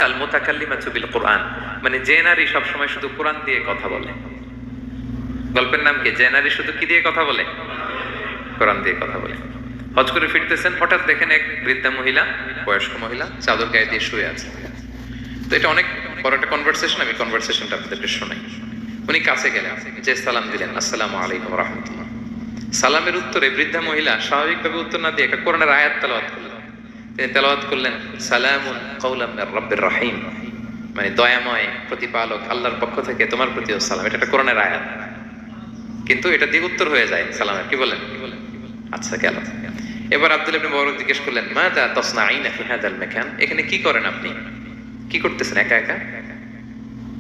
আল মুতাকাল্লিমাতু বিল কোরআন, মানে যে নারী সবসময় শুধু কোরআন দিয়ে কথা বলে। গল্পের নাম কি? যে নারী শুধু কি দিয়ে কথা বলে? কোরআন দিয়ে কথা বলে। হজ করে ফিরতেছেন, হঠাৎ দেখেন এক বৃদ্ধা মহিলা, বয়স্ক মহিলা চাদর গায়ে দিয়ে শুয়ে আছে। তো এটা অনেক বড় একটা কনভারসেশন, আমি কনভারসেশনটা আপনাদেরকে শোনাই। উনি কাছে গেলেন, যে সালাম দিলেন, আসসালামু আলাইকুম রাহমাতুল্লাহ। সালামের উত্তরে বৃদ্ধা মহিলা স্বাভাবিকভাবে উত্তর না দিয়ে একটা কোরআনের আয়াত তেলাওয়াত করলেন। তিনি তেলাওয়াত করলেন, সালামুন কাওলাম মির রাব্বির রহিম, মানে দয়াময় প্রতিপালক আল্লাহর পক্ষ থেকে তোমার প্রতিও সালাম। এটা একটা কোরআনের আয়াত, কিন্তু এটা দিয়ে উত্তর হয়ে যায় সালামের। কি বলেন? আচ্ছা, গেল। এবার আব্দুল্লাহ ইবনে মুবারক জিজ্ঞেস করলেন, মাযা তাসনাঈনা ফি হাযাল মাকান, এখানে কি করেন আপনি? কি করতেছেন একা একা?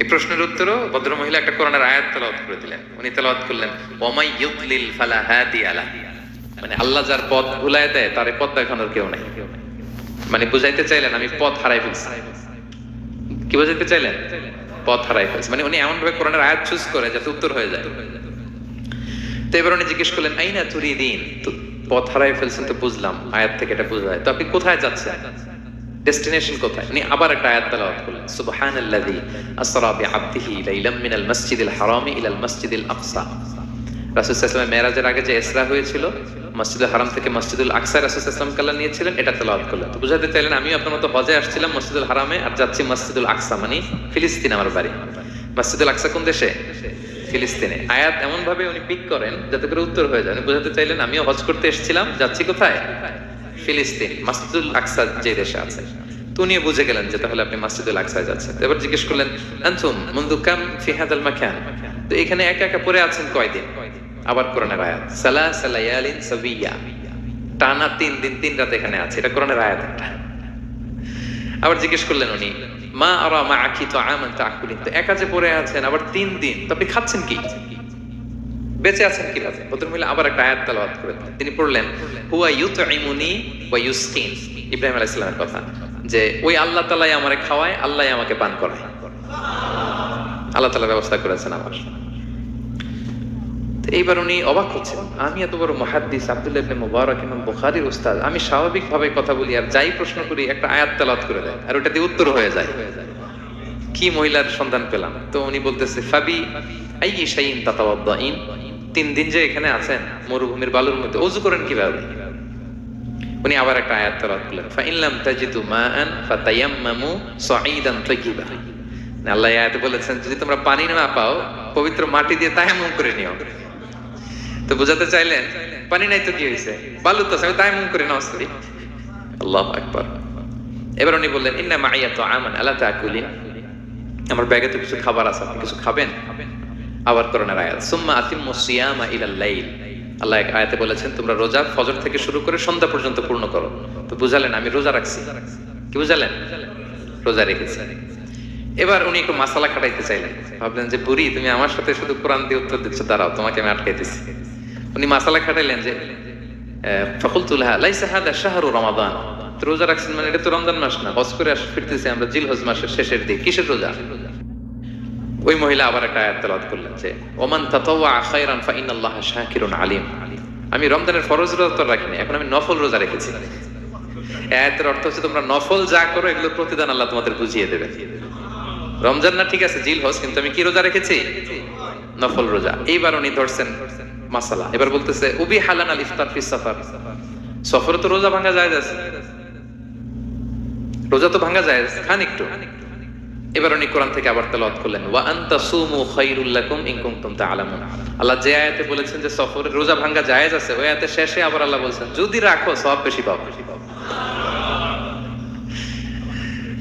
এই প্রশ্নের উত্তরও ভদ্র মহিলা একটা কোরআনের আয়াত তেলাওয়াত করে দিলেন। উনি তেলাওয়াত করলেন, ওয়ামাই ইউদ্লিল ফালা হাদিয়া লাহু, মানে আল্লাহ যার পথ ভুলায় দেয় তার পথ দেখানোর কেউ নাই। মানে বুঝাইতে চাইলেন আমি পথ হারাই ফেলছি। কি বুঝাইতে চাইলেন? পথ হারাই ফেলছি, মানে উনি এমন ভাবে কোরআনের আয়াত চুজ করে যাতে উত্তর হয়ে যায়। তো এবার উনি জিজ্ঞেস করলেন, আইনা তুরিদিন, তো পথ হারাই ফেলছেন তো বুঝলাম, আয়াত থেকে এটা বোঝা যায়, তো আপনি কোথায় যাচ্ছেন? ডেস্টিনেশন কোথায়? উনি আবার একটা আয়াত তেলাওয়াত করলেন, সুবহানাল্লাযী আসরা বিআবদিহি লাইলাম মিনাল মাসজিদিল হারামি ইলাল মাসজিদিল আকসা। রাসূল সাল্লাল্লাহু আলাইহি ওয়াসাল্লাম মেরাজের আগে যে ইসরা হয়েছিল, মসজিদুল হারাম থেকে মসজিদুল আকসা রাসূল সাল্লাল্লাহু আলাইহি ওয়াসাল্লাম কাল্লা নিয়েছিলেন, এটা তেলাওয়াত করলেন। তো বুঝাতে চাইলেন আমি আপনার মতো হজে আসছিলাম মসজিদুল হারামে, আর যাচ্ছি মসজিদুল আকসা, মানে ফিলিস্তিন আমার বাড়ি। মসজিদুল আকসা কোন দেশে? ফিলিস্তিনে। আয়াত এমন ভাবে উনি পিক করেন যাতে করে উত্তর হয়ে যায়। উনি বুঝাতে চাইলেন আমিও হজ করতে এসেছিলাম, যাচ্ছি কোথায়? ফিলিস্তিন, মসজিদুল আকসা যে দেশে আছে। তো উনি বুঝে গেলেন যে তাহলে আপনি মসজিদুল আকসায় যাচ্ছেন। এবার জিজ্ঞেস করলেন, আনতুম মুনযু কাম ফি হাযাল মাকান, তো এখানে একা একা পড়ে আছেন কয়দিন? আবার কোরআনের আয়াত, সালাসা লায়ালিন সাবিয়া, টানা 3 দিন 3 রাত এখানে আছে, এটা কোরআনের আয়াত একটা। আবার জিজ্ঞেস করলেন উনি, মা আরা মাআকি তুআমান তাআকুলিন, তো একা যে পড়ে আছেন আবার 3 দিন, তো আপনি খাচ্ছেন কি? বেঁচে আছেন কিভাবে? ভদ্রমহিলা আবার একটা আয়াত তেলাওয়াত করেন। তিনি পড়লেন, হুয়া ইউতঈমুনি ওয়া ইউসকিন, ইব্রাহিম আলাইহিস সালামের কথা, যে ওই আল্লাহ তাআলাই আমারে খাওয়ায়, আল্লাহই আমাকে পান করায়। আল্লাহ তাআলা ব্যবস্থা করেছেন আমার। এইবার উনি অবাক হচ্ছেন, আমি এত বড় মুহাদ্দিস আব্দুল্লাহ ইবনে মুবারক ইমাম বুখারীর উস্তাদ, আমি স্বাভাবিকভাবে কথা বলি আর যাই প্রশ্ন করি একটা আয়াত তেলাওয়াত করে দেয় আর ওটা দিয়ে উত্তর হয়ে যায়। কি মহিলার সন্ধান পেলাম? তো উনি বলতেছে, ফাবি আইয়ি শাইইন তাতাওয়াদ্দাইন, 3 দিন যে এখানে আছেন মরুভূমির বালুর মধ্যে, ওযু করেন কিভাবে? উনি আবার একটা আয়াত তেলাওয়াত করলেন, ফা ইন লাম তাজিদু মাআন ফাতায়াম্মামু সাঈদান তাইয়িবা। আল্লাহ আয়াতে বলেছেন যদি তোমরা পানি না পাও পবিত্র মাটি দিয়ে তায়াম্মুম করে নিও। তো বুঝাতে চাইলেন পানি নাই তো কি হয়েছে, বালু তো আছে, আমি তায়াম্মুম করে নামাজ পড়ি। আল্লাহু আকবার। এবার উনি বললেন, ইন্না মাইয়া তুআমান আলা তাকুলিন, আমার ব্যাগে তো কিছু খাবার আছে, আপনি কিছু খাবেন? আবার কোরআনের আয়াত, সুম্মা আতিম্মুস সিয়ামা ইলাল লাইল, আল্লাহ এক আয়াতে বলেছেন তোমরা রোজা ফজর থেকে শুরু করে সন্ধ্যা পর্যন্ত পূর্ণ করো। তো বুঝালেন আমি রোজা রাখছি। কি বুঝালেন? রোজা রেখেছি। এবার উনি একটু মাসালা খাটাইতে চাইলেন, ভাবলেন যে বুড়ি তুমি আমার সাথে শুধু কোরআন দিয়ে উত্তর দিচ্ছ, দাঁড়াও তোমাকে আমি আটকাইতেছি। উনি মাসালা খাটাইলেন যে ফাকুলতু লাহা লাইসা হাদা শাহরু রমাদান, তো রোজা রাখছেন মানে এটা তো রমজান মাস না, হজ করে ফিরতেছি আমরা জিলহজ মাসের শেষের দিকে, কিসের রোজা? ওই মহিলা আবার একটা আয়াত তেলাওয়াত করলেন যে ওমান তাতাওয়া খায়রান ফা ইন্নাল্লাহা শাকিরুন আলিম, আমি রমজানের ফরজ রোজা তো রাখিনি, এখন আমি নফল রোজা রেখেছি। আয়াতের অর্থ হচ্ছে তোমরা নফল যা করো এগুলোর প্রতিদান আল্লাহ তোমাদের বুঝিয়ে দেবে। রমজান না ঠিক আছে জিলহজ, কিন্তু আমি কি রোজা রেখেছি? নফল রোজা। এইবার উনি ধরছেন মাসালা, এবার বলতেছে উবি হালান আল ইফতার ফি সাফার, সফরে তো রোজা ভাঙা যায়, রোজা তো ভাঙা যায়, খান একটু। এবার উনি কোরআন থেকে আবার তেলাওয়াত করলেন, ওয়া আনতা সুমু খায়রুল লাকুম ইন কুনতুম তা'লামুন, আল্লাহ যে আয়াতে বলেছেন যে সফরে রোজা ভাঙা জায়েজ আছে, ওই আয়াতে শেষে আবার আল্লাহ বলেছেন যদি রাখো সওয়াব বেশি পাবে।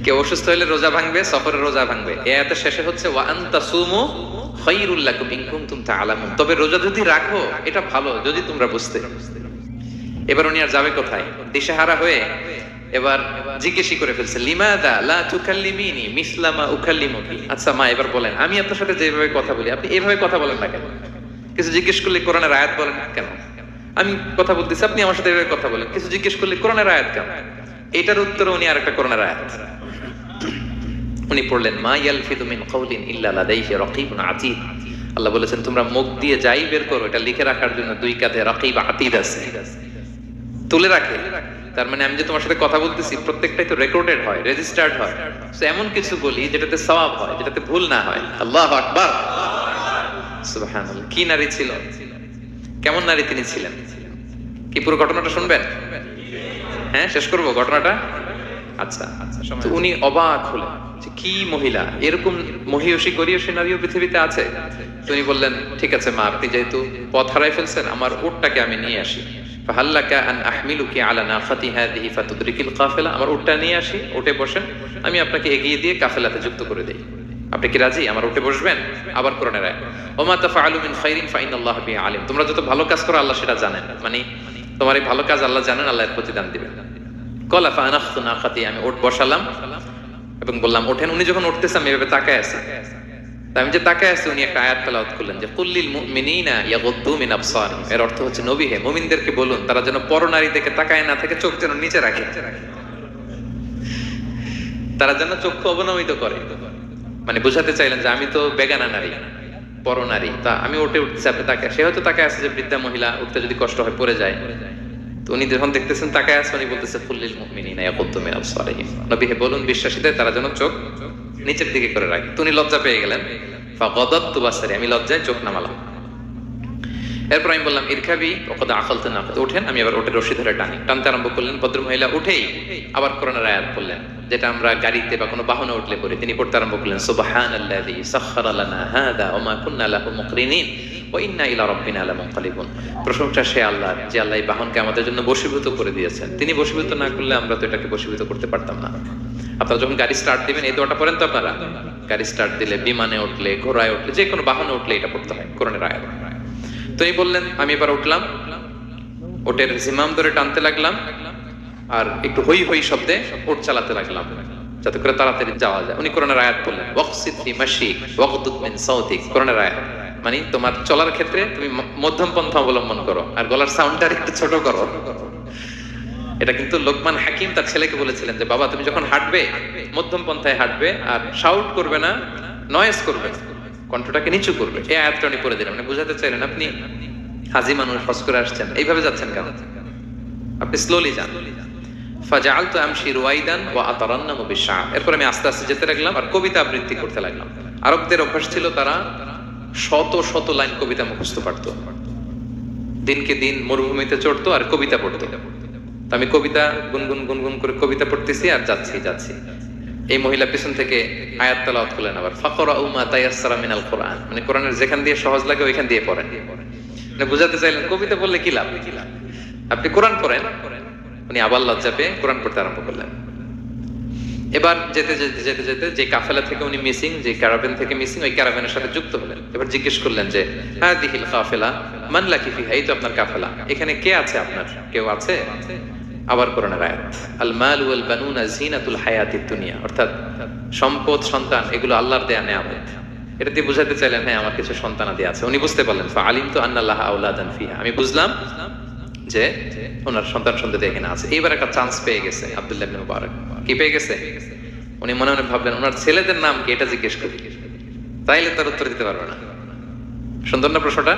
কেউ অসুস্থ হলে রোজা ভাঙবে, সফরে রোজা ভাঙবে, এই আয়াতের শেষে হচ্ছে ওয়া আনতা সুমু খায়রুল লাকুম ইন কুনতুম তা'লামুন, তবে রোজা যদি রাখো এটা ভালো যদি তোমরা বুঝতে। এবার উনি আর যাবে কোথায়? দিশেহারা হয়ে এবার জিজ্ঞেসই করে ফেলছে, লিমাদা লা তুকাল্লিমিনি মিসলা মা উকাল্লিমুকি, আচ্ছা মা এবার বলেন আমি আপনার সাথে যেভাবে কথা বলি আপনি এইভাবে কথা বলেন না কেন? কিছু জিজ্ঞেস করলে কোরআনের আয়াত বলেন কেন? আমি কথা বলতেছি আপনি আমার সাথে এভাবে কথা বলেন, কিছু জিজ্ঞেস করলে কোরআনের আয়াত কেন? এটার উত্তরে উনি আরেকটা কোরআনের আয়াত উনি পড়লেন, মা ইয়ালফিদু মিন কাওলিন ইল্লা লাদাইহি রাকীবুন আতীদ, আল্লাহ বলেছেন তোমরা মুখ দিয়ে যাই বের করো এটা লিখে রাখার জন্য 2 কাঁধে রাকীব আতীদ আছে, তুলে রাখে। তার মানে আমি যে তোমার সাথে কথা বলতেছি প্রত্যেকটাই তো রেকর্ডেড হয়, রেজিস্টার্ড হয়। তো এমন কিছু বলি যেটাতে সওয়াব হয়, যেটাতে ভুল না হয়। আল্লাহু আকবার, সুবহানাল্লাহ। কি নারী ছিল, কেমন নারী তিনি ছিলেন, কি পুরো ঘটনাটা শুনবেন? হ্যাঁ, শেষ করব ঘটনাটা। আচ্ছা, তো উনি অবাক হলেন যে কি মহিলা, এরকম মহিয়সী গরিয়সী নারীও পৃথিবীতে আছে। তো উনি বললেন, ঠিক আছে মা, আপনি যেহেতু পথ হারাই ফেলছেন, আমার উটটাকে আমি নিয়ে আসি। ফাহাল্লাকা আন আহমিলুকি আলা নাফাতি হাদিহি ফাতুদরিকিল কাফিলা, আমার উটটা নিয়ে আসি, উটে বসেন, আমি আপনাকে এগিয়ে দিয়ে কাফেলাতে যুক্ত করে দেই। আপনি কি রাজি আমার উটে বসবেন? আবার কোরআনের আয়াত, ওমা তাফআলু মিন খাইরিন ফাইনাল্লাহা বিহি আলিম, তোমরা যত ভালো কাজ করো আল্লাহ সেটা জানেন। মানে তোমার এই ভালো কাজ আল্লাহ জানেন, আল্লাহ এর প্রতিদান দিবেন। কলা ফানাখতু নাখাতি, আমি উট বসালাম এবং বললাম ওঠেন। উনি যখন উঠতেছে আমি এভাবে তাকায় আছি। আমি যে তাকায় আছি, উনি একটা আয়াত তেলাওয়াত করলেন যে কুল্লিল মুমিনিনা ইয়াগুদ্দু মিন আবসারিহিম, এর অর্থ হচ্ছে নবী হে, মুমিনদেরকে বলুন তারা যেন পরনারী দেখে তাকায় না থাকে, চোখ যেন নিচে রাখে, তারা যেন চক্ষু অবনমিত করে। মানে বুঝাতে চাইলেন যে আমি তো বেগানা নারী, পরনারী, তা আমি উঠে উঠতেছি, আপনি তাকায়, সে হয়তো তাকায় আছে যে বৃদ্ধা মহিলা উঠতে যদি কষ্ট হয় পড়ে যায়। তো উনি যখন দেখতেছেন তাকায় আছে, উনি বলতেছে কুল্লিল মুমিনিনা ইয়াগুদ্দু মিন আবসারিহিম, নবী হে বলুন বিশ্বাসীদের তারা যেন চোখ নিচের দিকে করে রাখে। তো উনি লজ্জা পেয়ে গেলেন, ফাগাদাতু বাসারি, আমি লজ্জায় চোখ নামালাম। এরপর আমি বললাম ইরকাবি ওয়াকাদ আকালতু নাকাত, ওঠেন। আমি আবার ওটের রশি ধরে টানতে আরম্ভ করলেন। ভদ্রমহিলা উঠেই আবার কোরআনের আয়াত পড়লেন, যেটা আমরা গাড়িতে বা কোনো বাহনে উঠলে পড়ি। তিনি পড়তে আরম্ভ করলেন সুবহানাল্লাযী সাখখারা লানা হাযা ওয়া মা কুন্না লাহু মুকরিনিন ওয়া ইন্না ইলা রাব্বিনা লামুনকালিবুন। প্রশংসা সে আল্লাহর, যে আল্লাহ এই বাহনকে আমাদের জন্য বশীভূত করে দিয়েছেন। তিনি বশীভূত না করলে আমরা তো এটাকে বশীভূত করতে পারতাম না। আপনারা যখন গাড়ি স্টার্ট দিবেন এই দোয়াটা পড়েন তো আপনারা? গাড়ি স্টার্ট দিলে, বিমানে উঠলে, ঘোড়ায় উঠলে, যে কোনো বাহনে উঠলে এটা পড়তে হয়, কোরআনের আয়াত। তো এই বললেন, আমি এবার উঠলাম, ওটের জিমাম ধরে টানতে লাগলাম আর একটু হই হই শব্দে ওট চালাতে লাগলাম যাতে করে তাড়াতাড়ি যাওয়া যায়। উনি কোরআনের আয়াত বললেন ওয়াকসিদ ফি মাশিক ওয়াগদুদ মিন সাউতিক, কোরআনের আয়াত। মানে তোমার চলার ক্ষেত্রে তুমি মধ্যম পন্থা অবলম্বন করো আর গলার সাউন্ডটা একটু ছোট করো। এটা কিন্তু লোকমান হাকিম তার ছেলেকে বলেছিলেন যে বাবা তুমি যখন হাঁটবে মধ্যম পন্থায় হাঁটবে আর শাউট করবে না, নয়েজ করবে না, কণ্ঠটাকে নিচু করবে। এই আয়াতটা উনি পড়ে দিলেন। মানে বুঝাতে চাইলেন আপনি হাজি মানুষ, হজ করে আসছেন, এইভাবে যাচ্ছেন কেন? আপনি স্লোলি যান। ফাজাআলতু আমশি রুয়াইদান ওয়া আতারান্নামু বিশআর, এরপর আমি আস্তে আস্তে যেতে লাগলাম আর কবিতা আবৃত্তি করতে লাগলাম। আরবদের অভ্যাস ছিল তারা শত শত লাইন কবিতা মুখস্থ পারত, দিনকে দিন মরুভূমিতে চড়তো আর কবিতা পড়তো। আমি কবিতা গুনগুন গুনগুন করে কবিতা পড়তেছি আর যাচ্ছি। এই মহিলা পিছন থেকে আয়াত তেলাওয়াত করলেন আবার, ফাকরাউ মা তায়াসসারা মিনাল কোরআন, মানে কোরআনের যেখান দিয়ে সহজ লাগে ওইখান দিয়ে পড়েন। মানে বুঝাতে চাইলেন কবিতা বললে কি লাভ, আপনি কোরআন পড়েন। উনি আবার লজ্জা পেয়ে কোরআন পড়তে আরম্ভ করলেন। এবার যেতে যেতে যেতে যেতে যে কাফেলা থেকে উনি মিসিং, যে ক্যারাভেন থেকে মিসিং, ওই ক্যারাভেনের সাথে যুক্ত হলেন। এবার জিজ্ঞেস করলেন যে হাদিহিল কাফেলা মান লাকি ফিহা, এই তো আপনার কাফেলা, এখানে কে আছে আপনার, কেউ আছে? আবার কোরআনের আয়াত, আল মাল ওয়াল বানুনা জিনাতুল হায়াতিদ দুনিয়া, অর্থাৎ সম্পদ সন্তান এগুলো আল্লাহর দেয়া নেয়ামত। এটা দিয়ে বুঝাতে চাইলেন হ্যাঁ আমার কিছু সন্তানাদি আছে। উনি বুঝতে পারলেন ফাআলিমতু আন্না লাহা আওলাদান ফিহা, আমি বুঝলাম যে ওনার সন্তান সন্ততি এখানে আছে। এইবার একটা চান্স পেয়ে গেছে আব্দুল্লাহ ইবনে মুবারক। কি পেয়ে গেছে? উনি মনে মনে ভাবলেন ওনার ছেলেদের নাম কি, এটা জিজ্ঞেস করি, তাইলে তার উত্তর দিতে পারবে না। সুন্দর না প্রশ্নটা?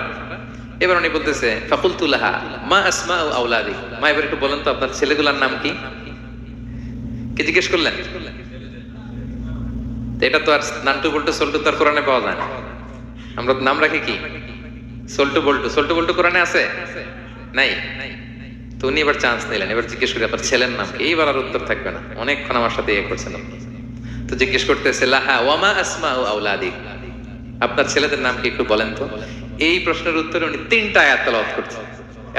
এবার উনি বলতেছে ফাকুলতু লাহা মা আসমাউ আওলাদি, মা এবার একটু বলেন তো আপনার ছেলেগুলোর নাম কি? কি জিজ্ঞেস করলেন? এটা তো আর নান্টু বল্টু সল্টু তার কোরআনে পাওয়া যায় না। আমরা নাম রাখি কি সল্টু বল্টু, সল্টু বল্টু কোরআনে আছে নাই? তো উনি এবার চান্স নিলেন, এবার জিজ্ঞেস করি আপনার ছেলের নাম কি? এইবার আর উত্তর থাকবে না, অনেকক্ষণ আমার সাথে ইয়ে করছেন। তো জিজ্ঞেস করতেছে লাহা ওয়া মা আসমাউ আওলাদি, আপনার ছেলেদের নাম কি একটু বলেন তো। এই প্রশ্নের উত্তরে উনি 3টা আয়াত তেলাওয়াত করছেন।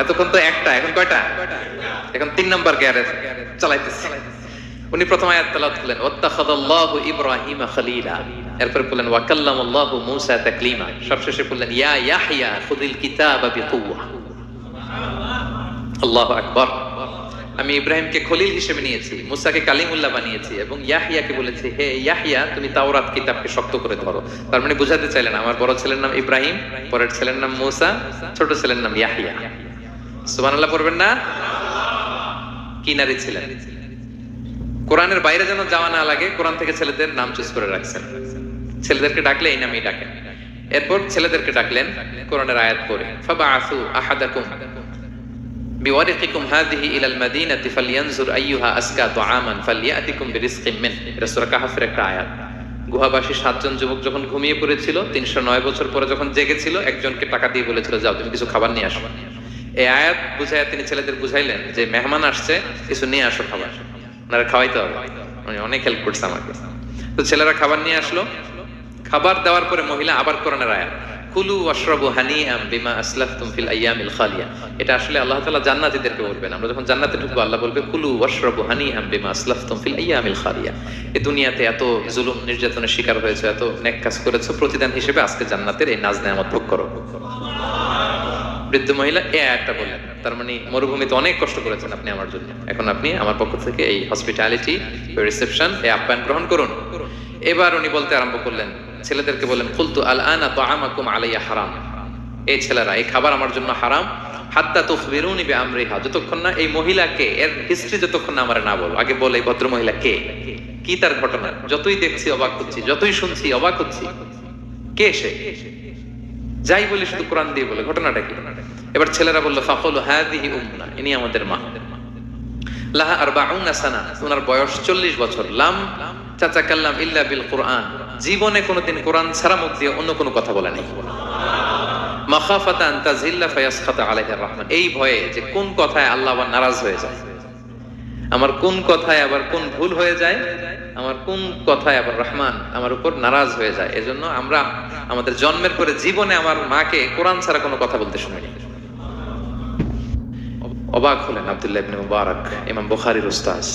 এতক্ষণ তো একটা, এখন কয়টা? এখন 3 নাম্বার গিয়ারে চালাইতেছে। উনি প্রথম আয়াত তেলাওয়াত করলেন ওয়াত্তাখাযাল্লাহু ইব্রাহিমা খলিলা, এরপর বললেন ওয়া কাল্লামাল্লাহু মূসা তাকলিমা, সবশেষে বললেন ইয়া ইয়াহইয়া খুযিল কিতাবা বিকুওয়া। আল্লাহু আকবার। আমি ইব্রাহিমকে খলিল হিসেবে নিয়েছি, মুসাকে কালিমুল্লাহ বানিয়েছি এবং ইয়াহইয়াকে বলেছি হে ইয়াহইয়া তুমি তাওরাত কিতাবকে শক্ত করে ধরো। তার মানে বুঝাতে চাইলেন আমার বড় ছেলের নাম ইব্রাহিম, পরের ছেলের নাম মুসা, ছোট ছেলের নাম ইয়াহইয়া। সুবহানাল্লাহ পড়বেন না? কি নারী ছিলেন! কোরআনের বাইরে যেন যাওয়া না লাগে, কোরআন থেকে ছেলেদের নাম চুজ করে রাখছেন। ছেলেদেরকে ডাকলে এই নামেই ডাকেন। এরপর ছেলেদেরকে ডাকলেন কোরআনের আয়াত পড়ে ফাবাআসু আহাদাকুম বিওয়ারিকিকুম হাযিহি ইলাল মাদিনাতি ফালইয়ানজুর আইয়ুহা আসকা তুআমান ফালইয়াতিকুম বিরিজকিম মিন। এটা সূরা কাহফের একটা আয়াত। গুহাবাসী 7 জন যুবক যখন ঘুমিয়ে পড়েছিল, 309 বছর পরে যখন জেগেছিল, একজনকে টাকা দিয়ে বলেছিল যাও তুমি কিছু খাবার নিয়ে আসো। এই আয়াত বুঝাইয়া তিনি ছেলেদের বুঝাইলেন যে মেহমান আসছে, কিছু নিয়ে আসো খাবার, ওনারা খাওয়াইতে হবে। উনি অনেক হেল্প করছে আমাকে। তো ছেলেরা খাবার নিয়ে আসলো। খাবার দেওয়ার পরে মহিলা আবার কোরআনের আয়াত, কুলু ওয়াশরাবু হানিআম বিমা আসলাফতুম ফিল আইয়ামিল খালিয়া। এটা আসলে আল্লাহ তাআলা জান্নাতীদেরকে বলবেন। আমরা যখন জান্নাতে ঢুকবো আল্লাহ বলবে কুলু ওয়াশরাবু হানিআম বিমা আসলাফতুম ফিল আইয়ামিল খালিয়া। এই দুনিয়াতে এত জুলুম নির্যাতনের শিকার হয়েছে, এত নেক কাজ করেছো, প্রতিদান হিসেবে আজকে জান্নাতের এই নাজ নেয়ামত ভোগ করো। বৃদ্ধ মহিলা এই আয়াতটা বললেন, তার মানে মরুভূমিতে অনেক কষ্ট করেছেন আপনি আমার জন্য, এখন আপনি আমার পক্ষ থেকে এই হসপিটালিটি, রিসেপশন, এই আপ্যায়ন গ্রহণ করুন। এবার উনি বলতে আরম্ভ করলেন, ছেলেদেরকে বললেন, কুলতু আল আনা তুআমাকুম আলাইয়া হারাম। এই ছেলেরা, এই খাবার আমার জন্য হারাম। হাত্তা তুখবিরুনি বিআমরিহা, যতক্ষণ না এই মহিলাকে, এর হিস্ট্রি যতক্ষণ না আমার না বলো। আগে বলে এই ভদ্র মহিলা কে, কি তার ঘটনা। যতই দেখছি অবাক হচ্ছি, যতই শুনছি অবাক হচ্ছি, কে সে? যাই বলি শুধু কোরআন দিয়ে বলে, ঘটনাটা কি? এবার ছেলেরা বলল, ফাকুলু হাযিহি উম্মুনা, ইনি আমাদের মা। লাহা আরবাউনা সানা, ওনার বয়স 40 বছর। লাম তাতাকাল্লাম ইল্লা বিল কুরআন, জীবনে কোনোদিন কোরআন ছাড়া মুখ দিয়ে অন্য কোনো কথা বলে নাই। মাখাফাতা আন তাযিল্লা ফায়াসখাতা আলাইহির রহমান, এই ভয়ে যে কোন কথায় আল্লাহ আবার নারাজ হয়ে যায়, আমার কোন কথায় আবার কোন ভুল হয়ে যায়, আমার কোন কথায় আবার রহমান আমার উপর নারাজ হয়ে যায়। এজন্য আমরা আমাদের জন্মের পরে জীবনে আমার মাকে কোরআন ছাড়া কোনো কথা বলতে শুনিনি। অবাক হলেন আব্দুল্লাহ ইবনে মুবারক, ইমাম বুখারীর উস্তাদ।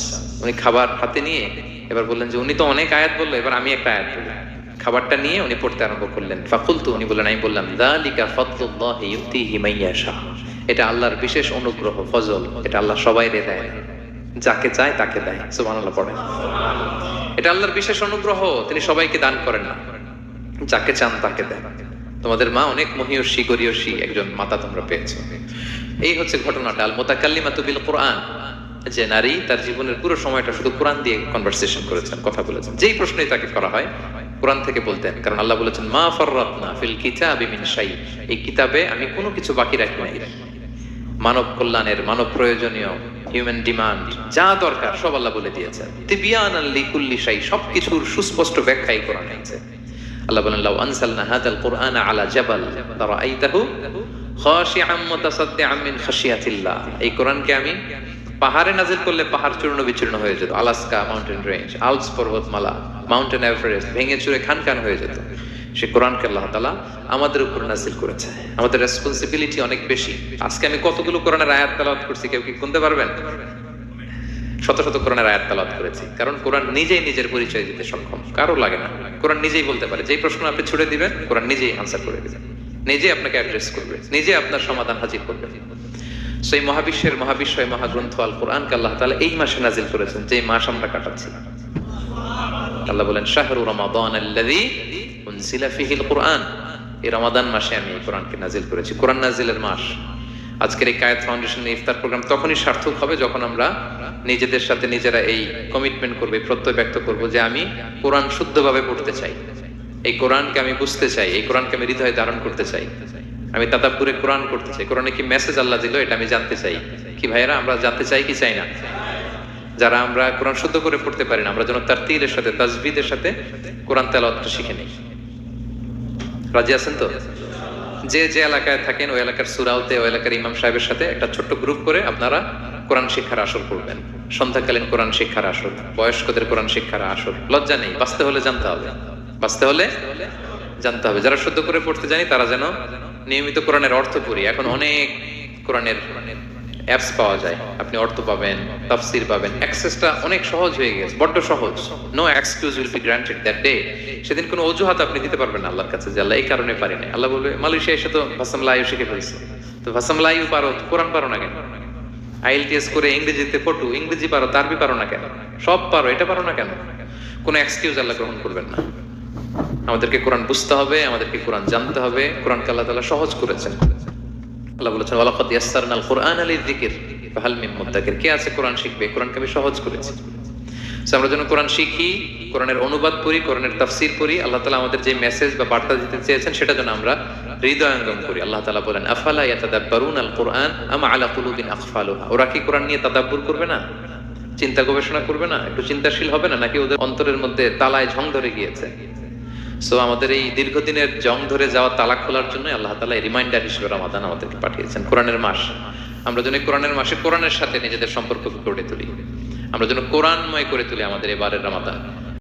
উনি খাবার হাতে নিয়ে এবার বললেন যে উনি তো অনেক আয়াত বললো, এবার আমি একটা আয়াত বলি। খাবারটা নিয়ে উনি পড়তে আরম্ভ করলেন। ফাকুলতু, উনি বললেন, আমি বললাম, যালিকা ফাদলুল্লাহি ইউতিহি মাইয়াশা, এটা আল্লাহর বিশেষ অনুগ্রহ, ফজল। এটা আল্লাহ সবাইরে দেয়, যাকে চায় তাকে দেয়। সুবহানাল্লাহ পড়েন। এটা আল্লাহর বিশেষ অনুগ্রহ, তিনি সবাইকে দান করেন না, যাকে চান তাকে দেন। তোমাদের মা অনেক মহিয়সী গরিয়সী একজন মাতা তোমরা পেয়েছো। এই হচ্ছে ঘটনাটা। আল মুতাকাল্লিমাতু বিল কুরআন, যে নারী তার জীবনের পুরো সময়টা শুধু কোরআন দিয়ে কনভারসেশন করেছেন, কথা বলেছেন। যেই প্রশ্নই তাকে করা হয় কোরআন থেকে বলতেন, কারণ আল্লাহ বলেছেন, মা ফাররাতনা ফিল কিতাবি মিন শাই, এই কিতাবে আমি কোনো কিছু বাকি রাখি নাই। মানব কল্যাণের, মানব প্রয়োজনীয়, হিউম্যান ডিমান্ড যা দরকার সব আল্লাহ বলে দিয়েছেন। তিবিয়ানান লিকুল্লি শাই, সবকিছুর সুস্পষ্ট ব্যাখ্যাই কোরআনে আছে। আল্লাহ বলেন, লাউ আনসালনা হাযাল কুরআনা আলা জাবাল লারাআইতাহু খাশিআম মুতাসাদ্দিআম মিন খাশিয়াতিল্লাহ, এই কোরআনকে আমি পাহাড়ে নাজিল করলে পাহাড় চূর্ণ বিচূর্ণ হয়ে যেত। আলাস্কা মাউন্টেন রেঞ্জ, আল্পস পর্বতমালা, মাউন্টেন এভারেস্ট ভেঙে চুরে খান খান হয়ে যেত। সে কোরআনকে আল্লাহ তাআলা আমাদের উপর নাজিল করেছে। আমাদের রেসপন্সিবিলিটি অনেক বেশি। আজকে আমি কতগুলো কোরআনের আয়াত তেলাওয়াত করছি, কেউ কি গুনতে পারবেন? শত শত কোরআনের আয়াত তেলাওয়াত করেছি, কারণ কোরআন নিজেই নিজের পরিচয় দিতে সক্ষম, কারো লাগে না। কোরআন নিজেই বলতে পারে, যেই প্রশ্ন আপনি ছুড়ে দিবেন কোরআন নিজেই আনসার করে দিবেন, নিজেই আপনাকে অ্যাড্রেস করবে, নিজে আপনার সমাধান হাজির করবে। সেই মহাবিশ্বের মহাবিশ্বয় মহাগ্রন্থ আল কোরআনকে আল্লাহ তাআলা এই মাসে নাজিল করেছেন, যে মাস আমরা কাটাচ্ছি। আল্লাহ বলেন, শাহরু রমাদান আল্লাযী উনজিলা ফীহিল কুরআন, এই রমাদান মাসে আমি এই কোরআনকে নাজিল করেছি। কোরআন নাজিলের মাস। আজকের এই কায়েত ফাউন্ডেশনের ইফতার প্রোগ্রাম তখনই সার্থক হবে যখন আমরা নিজেদের সাথে নিজেরা এই কমিটমেন্ট করব, এই প্রত্যয় ব্যক্ত করব যে আমি কোরআন শুদ্ধভাবে পড়তে চাই, এই কোরআনকে আমি বুঝতে চাই, এই কোরআনকে আমি হৃদয়ে ধারণ করতে চাই, আমি তাদাব্বুরে কোরআন করতে চাই। কোরআনে কি মেসেজ আল্লাহ দিল এটা আমি জানতে চাই। কি ভাইয়েরা, আমরা জানতে চাই কি চাই না? যারা আমরা কোরআন শুদ্ধ করে পড়তে পারি না, আমরা যেন তারতিলের সাথে, তাজবিদের সাথে কোরআন তেলাওয়াতটা শিখে নিই। রাজি আছেন তো? যে যে এলাকায় থাকেন ওই এলাকার সুরাউতে, ওই এলাকার ইমাম সাহেবের সাথে একটা ছোট্ট গ্রুপ করে আপনারা কোরআন শিক্ষার আসর করবেন। সন্ধ্যাকালীন কোরআন শিক্ষার আসর, বয়স্কদের কোরআন শিক্ষার আসর। লজ্জা নেই, বাঁচতে হলে জানতে হবে, বাঁচতে হলে জানতে হবে। যারা শুদ্ধ করে পড়তে জানি তারা যেন নিয়মিত কোরআনের অর্থ পড়ি। এখন অনেক কোরআনের অ্যাপস পাওয়া যায়, আপনি অর্থ পাবেন, তাফসির পাবেন, অ্যাক্সেসটা অনেক সহজ হয়ে গেছে, বড্ড সহজ। No excuse will be granted that day. সেদিন কোনো অজুহাত আপনি দিতে পারবেন না আল্লাহর কাছে যে আল্লাহ এই কারণে পারি না। আল্লাহ বলবে, মালয়েশিয়া এসে তো ভাসাম লাইউ শিখে ফেলছে, তো ভাসাম লাইউ পারো, কোরআন পারো না কেন? আইএলটিএস করে ইংরেজিতে পটু, ইংরেজি পারো, আরবি পারো না কেন? সব পারো, এটা পারো না কেন? কোনো এক্সকিউজ আল্লাহ গ্রহণ করবেন না। আমাদেরকে কোরআন বুঝতে হবে, আমাদেরকে কোরআন জানতে হবে। কোরআনকে আল্লাহ তাআলা সহজ করেছেন। আল্লাহ বলেছেন, ওয়ালাকাদ ইয়াসসারনাল কুরআনা লিযিকর ফাহাল মিন মুদ্দাকির, কে আছে কোরআন শিখবে? কোরআনকে আমি সহজ করেছি। আমরা যেন কোরআন শিখি, কোরআনের অনুবাদ পড়ি, কোরআনের তাফসীর পড়ি। আল্লাহ তাআলা আমাদের যে মেসেজ বা বার্তা দিতে চেয়েছেন সেটা যেন আমরা হৃদয়ঙ্গম করি। আল্লাহ তাআলা বলেন আফালা ইয়াতাদাব্বারুনাল কুরআন আম আলা কুলুবিন আকফালুহা, ওরা কি কোরআন নিয়ে তাদাব্বুর করবে না, চিন্তা গবেষণা করবে না, একটু চিন্তাশীল হবে না, নাকি ওদের অন্তরের মধ্যে তালায় ঝং ধরে গিয়েছে? সো আমাদের এই দীর্ঘদিনের জং ধরে যাওয়া তালা খোলার জন্য আল্লাহ তাআলা রিমাইন্ডার হিসেবে রমাদান আমাদেরকে পাঠিয়েছেন, কোরআনের মাস। আমরা যেন কোরআনের মাসে কোরআনের সাথে নিজেদের সম্পর্ক গড়ে তুলি, আমরা যেন কোরআনময় করে তুলি আমাদের এবারের রমাদান।